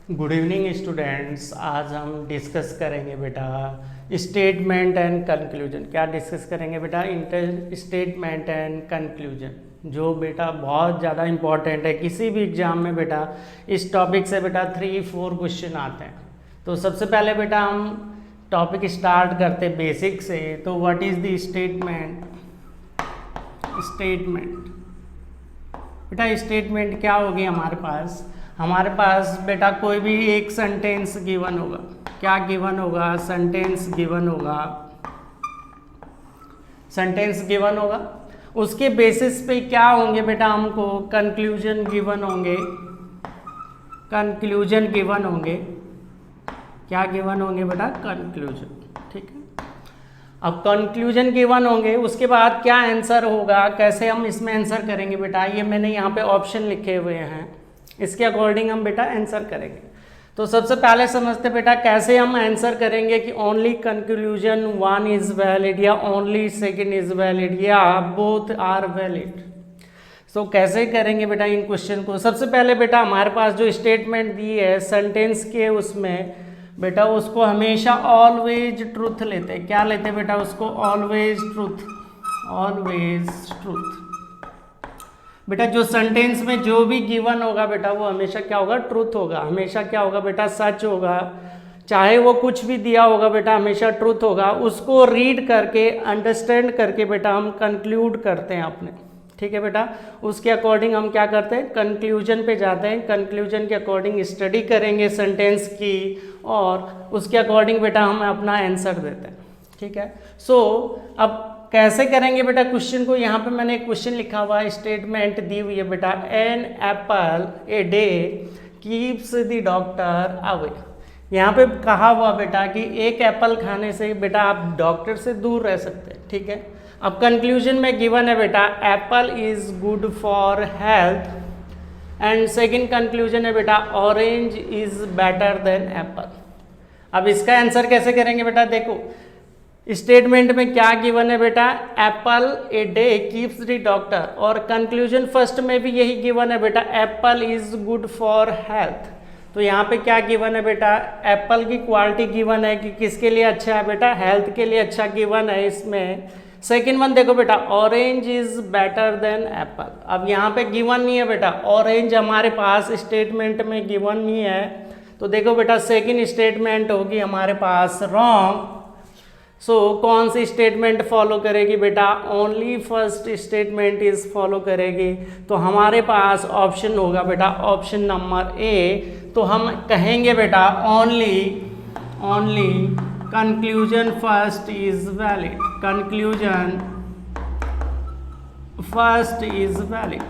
Good evening students. आज हम discuss करेंगे बेटा स्टेटमेंट एंड कंक्लूजन। क्या डिस्कस करेंगे बेटा? इंटर स्टेटमेंट एंड कंक्लूजन, जो बेटा बहुत ज़्यादा इंपॉर्टेंट है किसी भी एग्जाम में। बेटा इस टॉपिक से बेटा 3-4 क्वेश्चन आते हैं। तो सबसे पहले बेटा हम टॉपिक स्टार्ट करते बेसिक से। तो what is the statement? Statement बेटा, स्टेटमेंट क्या होगी हमारे पास बेटा कोई भी एक सेंटेंस गिवन होगा। क्या गिवन होगा? सेंटेंस गिवन होगा। सेंटेंस गिवन होगा, उसके बेसिस पे क्या होंगे बेटा? हमको कंक्लूजन गिवन होंगे। कंक्लूजन गिवन होंगे। क्या गिवन होंगे बेटा? कंक्लूजन। ठीक है, अब कंक्लूजन गिवन होंगे, उसके बाद क्या आंसर होगा, कैसे हम इसमें आंसर करेंगे बेटा? ये मैंने यहाँ पे ऑप्शन लिखे हुए हैं, इसके अकॉर्डिंग हम बेटा आंसर करेंगे। तो सबसे पहले समझते बेटा कैसे हम आंसर करेंगे कि ओनली कंक्लूजन 1 इज वैलिड या ओनली सेकंड इज वैलिड या बोथ आर वैलिड। सो कैसे करेंगे बेटा इन क्वेश्चन को? सबसे पहले बेटा हमारे पास जो स्टेटमेंट दी है सेंटेंस के, उसमें बेटा उसको हमेशा ऑलवेज ट्रूथ लेते हैं। क्या लेते हैं बेटा? उसको ऑलवेज ट्रूथ। ऑलवेज ट्रूथ बेटा, जो सेंटेंस में जो भी गिवन होगा बेटा वो हमेशा क्या होगा? ट्रूथ होगा। हमेशा क्या होगा बेटा? सच होगा। चाहे वो कुछ भी दिया होगा बेटा, हमेशा ट्रूथ होगा। उसको रीड करके अंडरस्टैंड करके बेटा हम कंक्लूड करते हैं अपने। ठीक है बेटा, उसके अकॉर्डिंग हम क्या करते हैं? कंक्लूजन पे जाते हैं। कंक्लूजन के अकॉर्डिंग स्टडी करेंगे सेंटेंस की और उसके अकॉर्डिंग बेटा हम अपना आंसर देते हैं। ठीक है, सो अब कैसे करेंगे बेटा क्वेश्चन को? यहाँ पे मैंने एक क्वेश्चन लिखा हुआ है, स्टेटमेंट दी हुई है बेटा, an apple a day keeps the doctor away. यहाँ पे कहा हुआ बेटा कि एक एप्पल खाने से बेटा आप डॉक्टर से दूर रह सकते हैं। ठीक है, अब कंक्लूजन में गिवन है बेटा Apple is good for health and second conclusion है बेटा orange is better than Apple. अब इसका आंसर कैसे करेंगे बेटा? देखो स्टेटमेंट में क्या गिवन है बेटा? Apple a day keeps the doctor, और कंक्लूजन फर्स्ट में भी यही गिवन है बेटा, Apple is good for health. तो यहाँ पे क्या गिवन है बेटा? एप्पल की क्वालिटी गिवन है कि किसके लिए अच्छा है बेटा? हेल्थ के लिए अच्छा गिवन है इसमें। सेकेंड वन देखो बेटा, orange is better than Apple. अब यहाँ पे गिवन नहीं है बेटा, ऑरेंज हमारे पास स्टेटमेंट में गिवन नहीं है। तो देखो बेटा सेकेंड स्टेटमेंट होगी हमारे पास रॉन्ग। सो कौन सी स्टेटमेंट फॉलो करेगी बेटा? Only first statement is follow करेगी। तो हमारे पास ऑप्शन होगा बेटा ऑप्शन नंबर ए। तो हम कहेंगे बेटा only conclusion first is valid. Conclusion first is valid.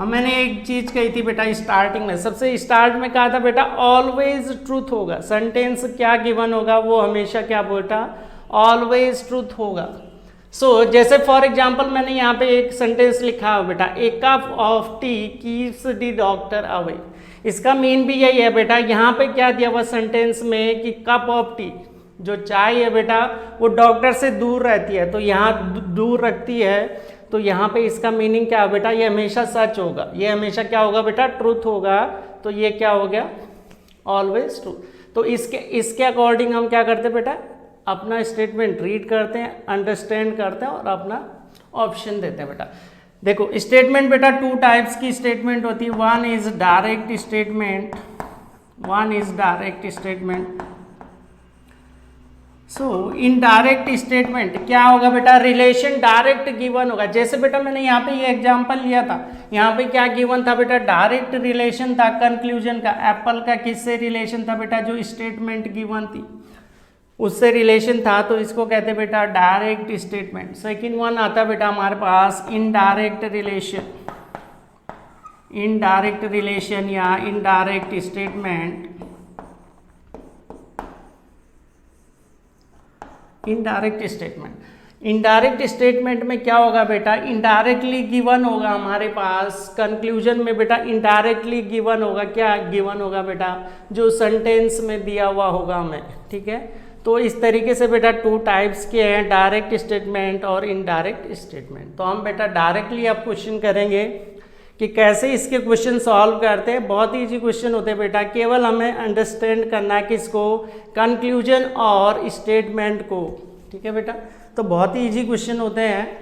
मैंने एक चीज कही थी बेटा स्टार्टिंग में, सबसे स्टार्ट में कहा था बेटा ऑलवेज ट्रूथ होगा। सेंटेंस क्या गिवन होगा वो हमेशा क्या बेटा? ऑलवेज ट्रूथ होगा। सो जैसे फॉर एग्जांपल मैंने यहाँ पे एक सेंटेंस लिखा है बेटा, a cup of tea keeps the doctor away. इसका मीन भी यही है बेटा, यहाँ पे क्या दिया हुआ सेंटेंस में कि कप ऑफ टी, जो चाय है बेटा वो डॉक्टर से दूर रहती है, तो यहाँ दूर रखती है। तो यहाँ पे इसका मीनिंग क्या है बेटा? ये हमेशा सच होगा। ये हमेशा क्या होगा बेटा? ट्रूथ होगा। तो ये क्या हो गया? Always true. तो इसके अकॉर्डिंग हम क्या करते हैं बेटा? अपना स्टेटमेंट रीड करते हैं, अंडरस्टैंड करते हैं और अपना ऑप्शन देते हैं बेटा। देखो स्टेटमेंट बेटा 2 टाइप्स की स्टेटमेंट होती है। One is direct statement. So indirect statement क्या होगा बेटा? रिलेशन डायरेक्ट गिवन होगा। जैसे बेटा मैंने यहाँ पे ये एग्जांपल लिया था, यहाँ पे क्या गिवन था बेटा? डायरेक्ट रिलेशन था कंक्लूजन का। एप्पल का किससे रिलेशन था बेटा? जो स्टेटमेंट गिवन थी उससे रिलेशन था, तो इसको कहते बेटा डायरेक्ट स्टेटमेंट। सेकेंड वन आता बेटा हमारे पास इनडायरेक्ट रिलेशन या इनडायरेक्ट स्टेटमेंट। इनडायरेक्ट स्टेटमेंट में क्या होगा बेटा? इनडायरेक्टली गिवन होगा हमारे पास कंक्लूजन में बेटा। इनडायरेक्टली गिवन होगा। क्या गिवन होगा बेटा? जो सेंटेंस में दिया हुआ होगा हमें। ठीक है, तो इस तरीके से बेटा 2 टाइप्स के हैं, डायरेक्ट स्टेटमेंट और इनडायरेक्ट स्टेटमेंट। तो हम बेटा डायरेक्टली अब क्वेश्चन करेंगे कि कैसे इसके क्वेश्चन सॉल्व करते हैं। बहुत ही इजी क्वेश्चन होते हैं बेटा, केवल हमें अंडरस्टैंड करना है किसको, कंक्लूजन और स्टेटमेंट को। ठीक है बेटा, तो बहुत ही इजी क्वेश्चन होते हैं।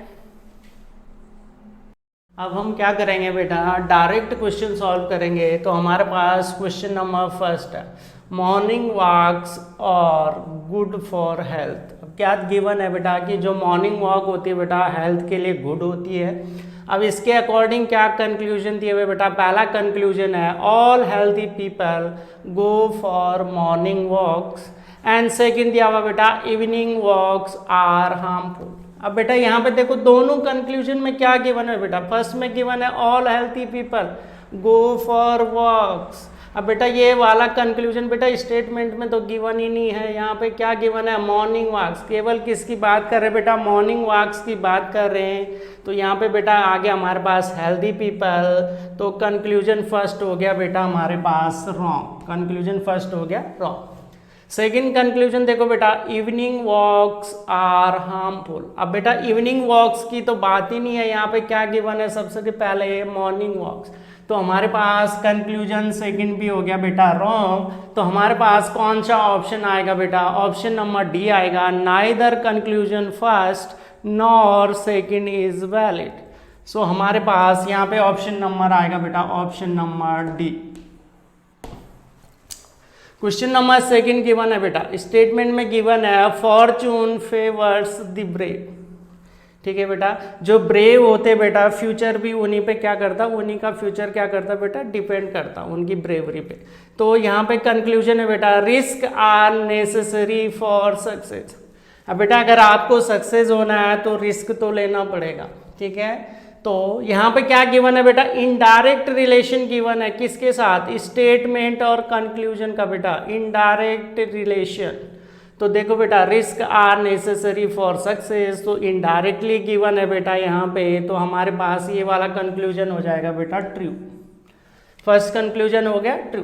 अब हम क्या करेंगे बेटा, डायरेक्ट क्वेश्चन सॉल्व करेंगे। तो हमारे पास क्वेश्चन नंबर फर्स्ट है, मॉर्निंग वॉक्स और गुड फॉर हेल्थ। अब क्या गिवन है बेटा कि जो मॉर्निंग वॉक होती है बेटा हेल्थ के लिए गुड होती है। अब इसके अकॉर्डिंग क्या कंक्लूजन दिए हुए बेटा, पहला कंक्लूजन है all healthy people go for morning walks, and second दिया हुआ बेटा इवनिंग वॉक्स आर हार्मफुल। अब बेटा यहाँ पे देखो दोनों कंक्लूजन में क्या गिवन है बेटा, फर्स्ट में गिवन है all healthy people go for walks. अब बेटा ये वाला कंक्लूजन बेटा स्टेटमेंट में तो गिवन ही नहीं है। यहाँ पे क्या गिवन है, मॉर्निंग वॉक्स। केवल किसकी बात कर रहे हैं बेटा, मॉर्निंग वॉक्स की बात कर रहे हैं। तो यहाँ पे बेटा आगे हमारे पास हेल्थी पीपल, तो कंक्लूजन फर्स्ट हो गया बेटा हमारे पास रॉन्ग, कंक्लूजन फर्स्ट हो गया रॉन्ग। सेकेंड कंक्लूजन देखो बेटा, इवनिंग वॉक्स आर हार्मफुल। अब बेटा इवनिंग वॉक्स की तो बात ही नहीं है, यहाँ पे क्या गिवन है, सबसे पहले मॉर्निंग वॉक्स। तो हमारे पास कंक्लूजन सेकंड भी हो गया बेटा रॉन्ग। तो हमारे पास कौन सा ऑप्शन आएगा बेटा, ऑप्शन नंबर डी आएगा, neither conclusion first nor second is valid. So हमारे पास यहाँ पे ऑप्शन नंबर आएगा बेटा option number D. Question number second given है बेटा, स्टेटमेंट में गिवन है फॉर्चून फेवर्स द ब्रेव। ठीक है बेटा, जो ब्रेव होते बेटा फ्यूचर भी उन्हीं पे क्या करता, उन्हीं का फ्यूचर क्या करता बेटा, डिपेंड करता उनकी ब्रेवरी पे। तो यहाँ पे कंक्लूजन है बेटा risk are necessary for success. अब बेटा अगर आपको सक्सेस होना है तो रिस्क तो लेना पड़ेगा। ठीक है, तो यहाँ पे क्या गिवन है बेटा, इनडायरेक्ट रिलेशन गिवन है किसके साथ, स्टेटमेंट और कंक्लूजन का बेटा इनडायरेक्ट रिलेशन। तो देखो बेटा risk are necessary for success, तो इनडायरेक्टली गिवन है बेटा यहाँ पे। तो हमारे पास ये वाला कंक्लूजन हो जाएगा बेटा ट्रू। फर्स्ट कंक्लूजन हो गया ट्रू।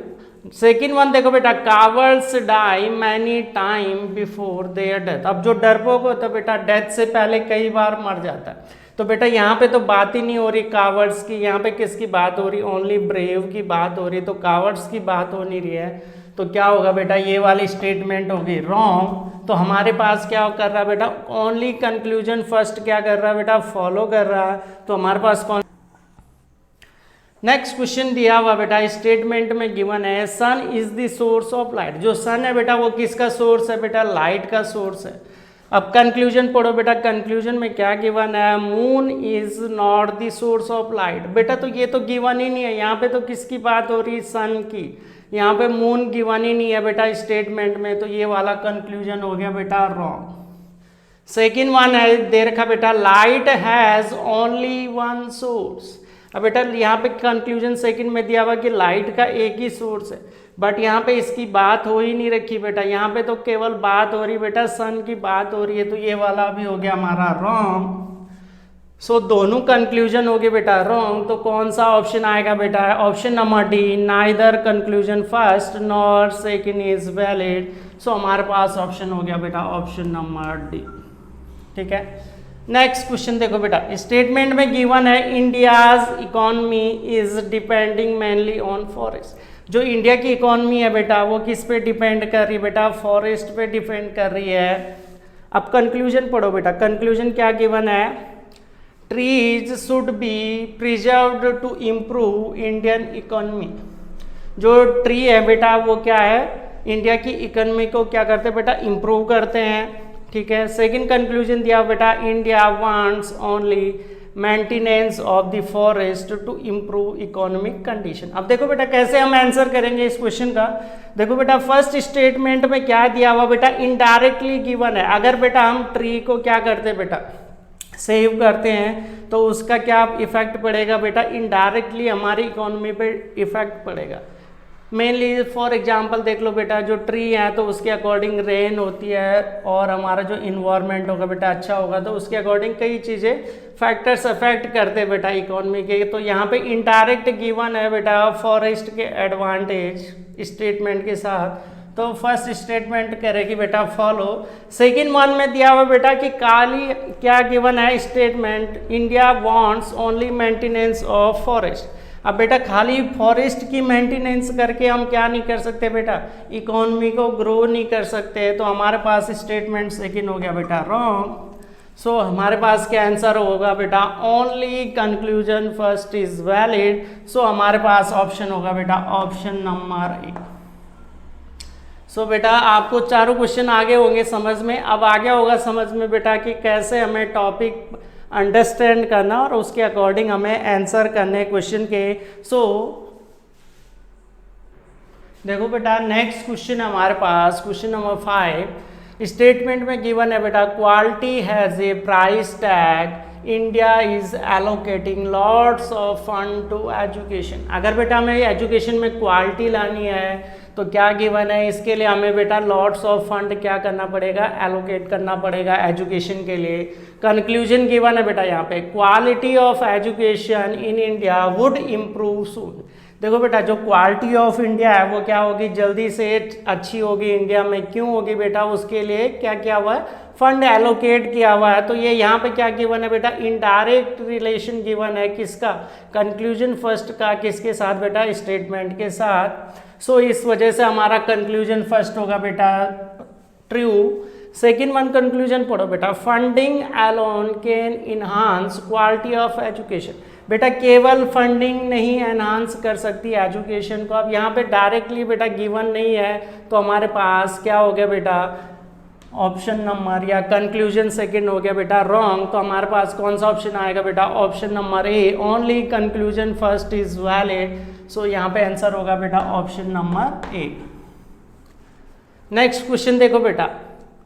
सेकेंड वन देखो बेटा, cowards die many time before their death. अब जो डरपोक होता है बेटा डेथ से पहले कई बार मर जाता है। तो बेटा यहाँ पे तो बात ही नहीं हो रही कावर्ड्स की, यहाँ पे किसकी बात हो रही, ओनली ब्रेव की बात हो रही। तो कावर्ड्स की बात हो नहीं रही है, तो क्या होगा बेटा, ये वाली स्टेटमेंट होगी रॉन्ग। तो हमारे पास क्या कर रहा है बेटा, ओनली कंक्लूजन फर्स्ट क्या कर रहा है बेटा, फॉलो कर रहा है। तो हमारे पास कौन, नेक्स्ट क्वेश्चन दिया हुआ बेटा स्टेटमेंट में गिवन है sun is the source of light. जो सन है बेटा वो किसका सोर्स है बेटा, लाइट का सोर्स है। अब कंक्लूजन पढ़ो बेटा, कंक्लूजन में क्या गिवन है, moon is not the source of light. बेटा तो ये तो गिवन ही नहीं है, यहाँ पे तो किसकी बात हो रही है, सन की। यहाँ पे मून गिवन ही नहीं है बेटा स्टेटमेंट में, तो ये वाला कंक्लूजन हो गया बेटा रॉन्ग। सेकेंड वन है दे रखा बेटा, light has only one source. अब बेटा यहाँ पे कंक्लूजन सेकंड में दिया हुआ कि लाइट का एक ही सोर्स है, बट यहाँ पे इसकी बात हो ही नहीं रखी बेटा। यहाँ पे तो केवल बात हो रही बेटा सन की बात हो रही है, तो ये वाला भी हो गया हमारा रॉन्ग। सो दोनों कंक्लूजन हो गए बेटा रॉन्ग। तो कौन सा ऑप्शन आएगा बेटा, option number D, neither conclusion first nor second is valid. So हमारे पास ऑप्शन हो गया बेटा ऑप्शन नंबर डी। ठीक है, नेक्स्ट क्वेश्चन देखो बेटा, स्टेटमेंट में गिवन है India's economy is depending mainly on forest. जो इंडिया की इकोनॉमी है बेटा वो किस पे डिपेंड कर रही है बेटा, फॉरेस्ट पे डिपेंड कर रही है। अब कंक्लूजन पढ़ो बेटा, कंक्लूजन क्या गिवन है, trees should be preserved to improve Indian economy. जो ट्री है बेटा वो क्या है, इंडिया की इकोनॉमी को क्या करते हैं बेटा, इम्प्रूव करते हैं। ठीक है, सेकंड कंक्लूजन दिया बेटा, India wants only maintenance of the forest to improve economic condition. अब देखो बेटा कैसे हम आंसर करेंगे इस क्वेश्चन का। देखो बेटा फर्स्ट स्टेटमेंट में क्या दिया हुआ बेटा, इनडायरेक्टली गिवन है। अगर बेटा हम ट्री को क्या करते हैं बेटा, सेव करते हैं, तो उसका क्या इफेक्ट पड़ेगा बेटा, इनडायरेक्टली हमारी इकोनॉमी पे इफेक्ट पड़ेगा। मेनली फॉर एग्जांपल देख लो बेटा, जो ट्री है तो उसके अकॉर्डिंग रेन होती है, और हमारा जो इन्वायरमेंट होगा बेटा अच्छा होगा, तो उसके अकॉर्डिंग कई चीज़ें फैक्टर्स अफेक्ट करते हैं बेटा इकोनॉमी के। तो यहाँ पे इनडायरेक्ट गिवन है बेटा फॉरेस्ट के एडवांटेज स्टेटमेंट के साथ। तो फर्स्ट स्टेटमेंट करेगी बेटा फॉलो। सेकेंड वन में दिया हुआ बेटा कि क्या गिवन है statement, India wants only maintenance of forest. अब बेटा खाली फॉरेस्ट की मेंटेनेंस करके हम क्या नहीं कर सकते बेटा, इकोनॉमी को ग्रो नहीं कर सकते। तो हमारे पास स्टेटमेंट सेकंड हो गया बेटा रॉन्ग। सो हमारे पास क्या आंसर होगा बेटा, only conclusion first is valid. So हमारे पास ऑप्शन होगा बेटा ऑप्शन नंबर ए। सो बेटा आपको चारों क्वेश्चन आगे होंगे समझ में। अब आगे होगा समझ में बेटा कि कैसे हमें टॉपिक अंडरस्टैंड करना और उसके अकॉर्डिंग हमें आंसर करने क्वेश्चन के। सो देखो बेटा नेक्स्ट क्वेश्चन हमारे पास क्वेश्चन नंबर 5 स्टेटमेंट में गिवन है बेटा quality has a price tag, India is allocating lots of fund to education. अगर बेटा हमें एजुकेशन में क्वालिटी लानी है तो क्या गिवन है, इसके लिए हमें बेटा लॉट्स ऑफ फंड क्या करना पड़ेगा, एलोकेट करना पड़ेगा एजुकेशन के लिए। कंक्लूजन गिवन है बेटा यहाँ पे quality of education in India would improve soon. देखो बेटा जो क्वालिटी ऑफ इंडिया है वो क्या होगी, जल्दी से अच्छी होगी इंडिया में। क्यों होगी बेटा, उसके लिए क्या किया हुआ है, फंड एलोकेट किया हुआ है। तो ये यहाँ पे क्या गिवन है बेटा, इनडायरेक्ट रिलेशन गिवन है किसका, कंक्लूजन फर्स्ट का किसके साथ बेटा, स्टेटमेंट के साथ। सो इस वजह से हमारा कंक्लूजन फर्स्ट होगा बेटा ट्रू। सेकेंड वन कंक्लूजन पढ़ो बेटा, funding alone can enhance quality of education. बेटा केवल फंडिंग नहीं एनहांस कर सकती एजुकेशन को। अब यहाँ पे डायरेक्टली बेटा गिवन नहीं है तो हमारे पास क्या हो गया बेटा, ऑप्शन नंबर या कंक्लूजन सेकंड हो गया बेटा रॉन्ग। तो हमारे पास कौन सा ऑप्शन आएगा बेटा, option number A, only conclusion first is valid. So यहाँ पे आंसर होगा बेटा option number A. Next question देखो बेटा,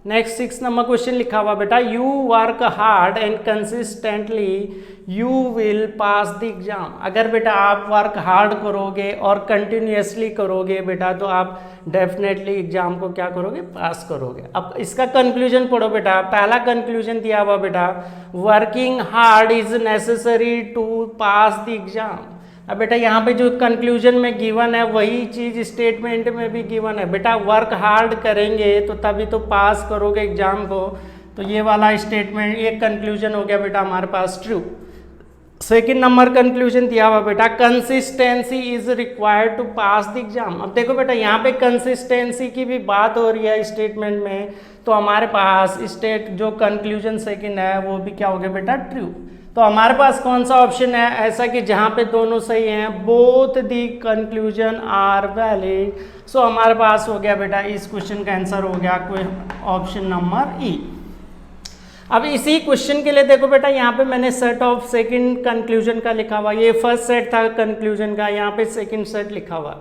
नेक्स्ट 6 नंबर क्वेश्चन लिखा हुआ बेटा, you work hard and consistently you will pass the exam. अगर बेटा आप वर्क हार्ड करोगे और कंटिन्यूसली करोगे बेटा तो आप डेफिनेटली एग्जाम को क्या करोगे, पास करोगे। अब इसका कंक्लूजन पढ़ो बेटा। पहला कंक्लूजन दिया हुआ बेटा, working hard is necessary to pass the exam. अब बेटा यहाँ पे जो कंक्लूजन में गिवन है वही चीज स्टेटमेंट में भी गिवन है बेटा, वर्क हार्ड करेंगे तो तभी तो पास करोगे एग्जाम को। तो ये वाला स्टेटमेंट, ये कंक्लूजन हो गया बेटा हमारे पास ट्रू। सेकेंड नंबर कंक्लूजन दिया हुआ बेटा, consistency is required to pass the exam. अब देखो बेटा यहाँ पे कंसिस्टेंसी की भी बात हो रही है स्टेटमेंट में, तो हमारे पास जो कंक्लूजन सेकेंड है वो भी क्या हो गया बेटा ट्रू। तो हमारे पास कौन सा ऑप्शन है ऐसा कि जहाँ पे दोनों सही हैं, both the conclusion are valid. So हमारे पास हो गया बेटा इस क्वेश्चन का आंसर हो गया कोई ऑप्शन नंबर ई। अब इसी क्वेश्चन के लिए देखो बेटा यहाँ पे मैंने सेट ऑफ सेकंड कंक्लूजन का लिखा हुआ, ये फर्स्ट सेट था कंक्लूजन का, यहाँ पे सेकंड सेट लिखा हुआ।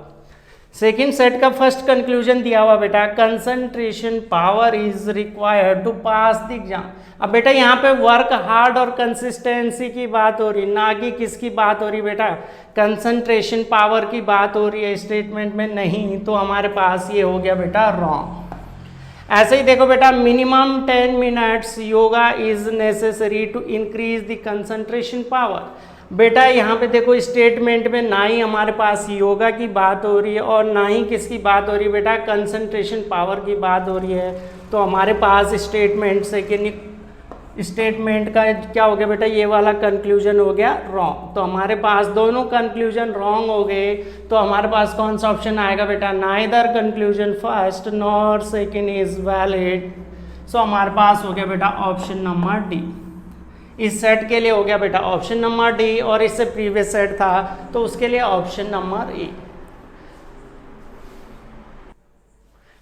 सेकेंड सेट का फर्स्ट कंक्लूजन दिया हुआ बेटा, concentration power is required to pass the exam. अब बेटा यहाँ पे वर्क हार्ड और कंसिस्टेंसी की बात हो रही, ना कि किसकी बात हो रही बेटा, कंसंट्रेशन पावर की बात हो रही है स्टेटमेंट में नहीं। तो हमारे पास ये हो गया बेटा रॉन्ग। ऐसे ही देखो बेटा, minimum 10 minutes yoga is necessary to increase the concentration power. बेटा यहाँ पे देखो स्टेटमेंट में ना ही हमारे पास योगा की बात हो रही है और ना ही किसकी बात हो रही है बेटा, कंसंट्रेशन पावर की बात हो रही है। तो हमारे पास स्टेटमेंट का क्या हो गया बेटा, ये वाला कंक्लूजन हो गया रॉन्ग। तो हमारे पास दोनों कंक्लूजन रॉन्ग हो गए। तो हमारे पास कौन सा ऑप्शन आएगा बेटा, neither conclusion first nor second is valid. So हमारे पास हो गया बेटा ऑप्शन नंबर डी। इस सेट के लिए हो गया बेटा ऑप्शन नंबर डी, और इससे प्रीवियस सेट था तो उसके लिए ऑप्शन नंबर ए।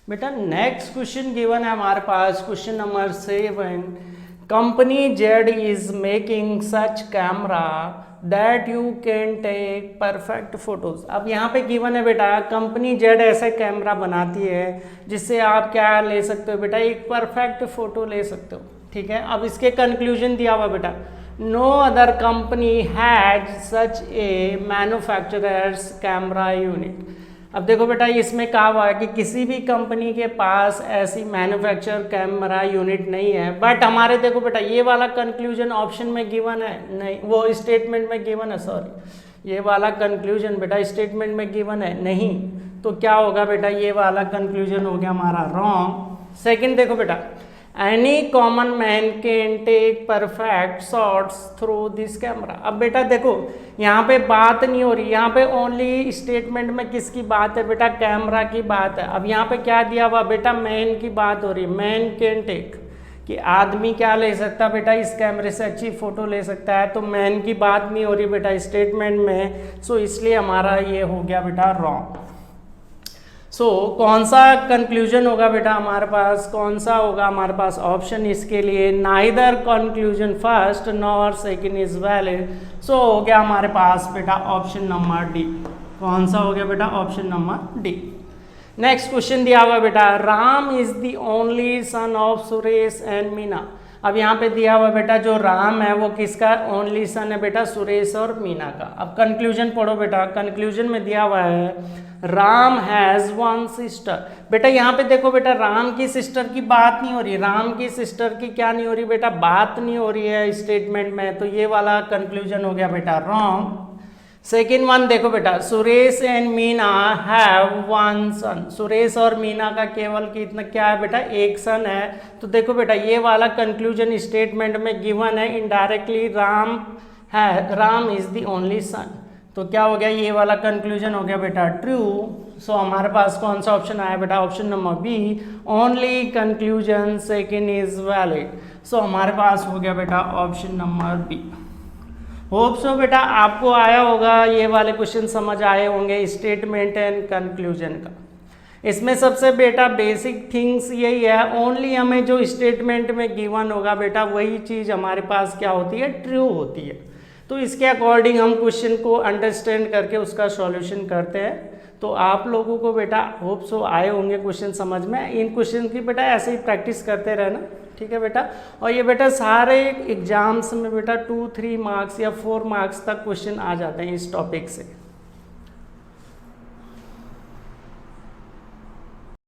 बेटा नेक्स्ट क्वेश्चन गिवन है हमारे पास question number 7, company Z is making such camera that you can take perfect photos. अब यहाँ पे गिवन है बेटा, कंपनी जेड ऐसा कैमरा बनाती है जिससे आप क्या ले सकते हो बेटा, एक परफेक्ट फोटो ले सकते हो। ठीक है, अब इसके कंक्लूजन दिया हुआ बेटा, no other company has such a manufacturers camera unit. अब देखो बेटा इसमें कहा हुआ है कि किसी भी कंपनी के पास ऐसी मैन्युफैक्चर कैमरा यूनिट नहीं है। बट हमारे देखो बेटा ये वाला कंक्लूजन ऑप्शन में गिवन है नहीं, वो स्टेटमेंट में गिवन है, सॉरी ये वाला कंक्लूजन बेटा स्टेटमेंट में गिवन है नहीं। तो क्या होगा बेटा, ये वाला कंक्लूजन हो गया हमारा रॉन्ग। सेकंड देखो बेटा, any common man can take perfect shots through this camera. अब बेटा देखो यहाँ पे बात नहीं हो रही, यहाँ पे ओनली स्टेटमेंट में किसकी बात है बेटा, कैमरा की बात है। अब यहाँ पे क्या दिया हुआ बेटा, मैन की बात हो रही है, मैन कैन टेक, कि आदमी क्या ले सकता है बेटा, इस कैमरे से अच्छी फोटो ले सकता है, तो मैन की बात नहीं हो रही बेटा स्टेटमेंट में, सो इसलिए हमारा ये हो गया बेटा रॉन्ग। सो कौन सा कंक्लूजन होगा बेटा हमारे पास, कौन सा होगा हमारे पास ऑप्शन इसके लिए, neither conclusion first nor second is valid. So हो गया हमारे पास बेटा ऑप्शन नंबर डी। कौन सा हो गया बेटा, option number D. Next question दिया हुआ बेटा, Ram is the only son of Suresh and Meena. अब यहाँ पे दिया हुआ बेटा जो राम है वो किसका ओनली सन है बेटा, सुरेश और मीना का। अब कंक्लूजन पढ़ो बेटा, कंक्लूजन में दिया हुआ है राम हैज़ वन सिस्टर। बेटा यहाँ पे देखो बेटा राम की सिस्टर की बात नहीं हो रही, राम की सिस्टर की क्या नहीं हो रही बेटा, बात नहीं हो रही है स्टेटमेंट में, तो ये वाला कंक्लूजन हो गया बेटा रॉन्ग। सेकेंड वन देखो बेटा, Suresh and Meena have one son. Suresh और मीना का केवल कितना क्या है बेटा, एक सन है। तो देखो बेटा ये वाला कंक्लूजन स्टेटमेंट में गिवन है indirectly, Ram is the only son. तो क्या हो गया, ये वाला कंक्लूजन हो गया बेटा ट्रू। सो हमारे पास कौन सा ऑप्शन आया बेटा, option number B, only conclusion second is valid. So हमारे पास हो गया बेटा option number B. Hope so बेटा आपको आया होगा, ये वाले क्वेश्चन समझ आए होंगे स्टेटमेंट एंड कंक्लूजन का। इसमें सबसे बेटा बेसिक थिंग्स यही है, ओनली हमें जो स्टेटमेंट में गिवन होगा बेटा वही चीज़ हमारे पास क्या होती है, ट्रू होती है। तो इसके अकॉर्डिंग हम क्वेश्चन को अंडरस्टैंड करके उसका सॉल्यूशन करते हैं। तो आप लोगों को बेटा होप सो आए होंगे क्वेश्चन समझ में। इन क्वेश्चन की बेटा ऐसे ही प्रैक्टिस करते रहना, ठीक है बेटा। और ये बेटा सारे एग्जाम्स में बेटा 2-3 मार्क्स या 4 मार्क्स तक क्वेश्चन आ जाते हैं इस टॉपिक से।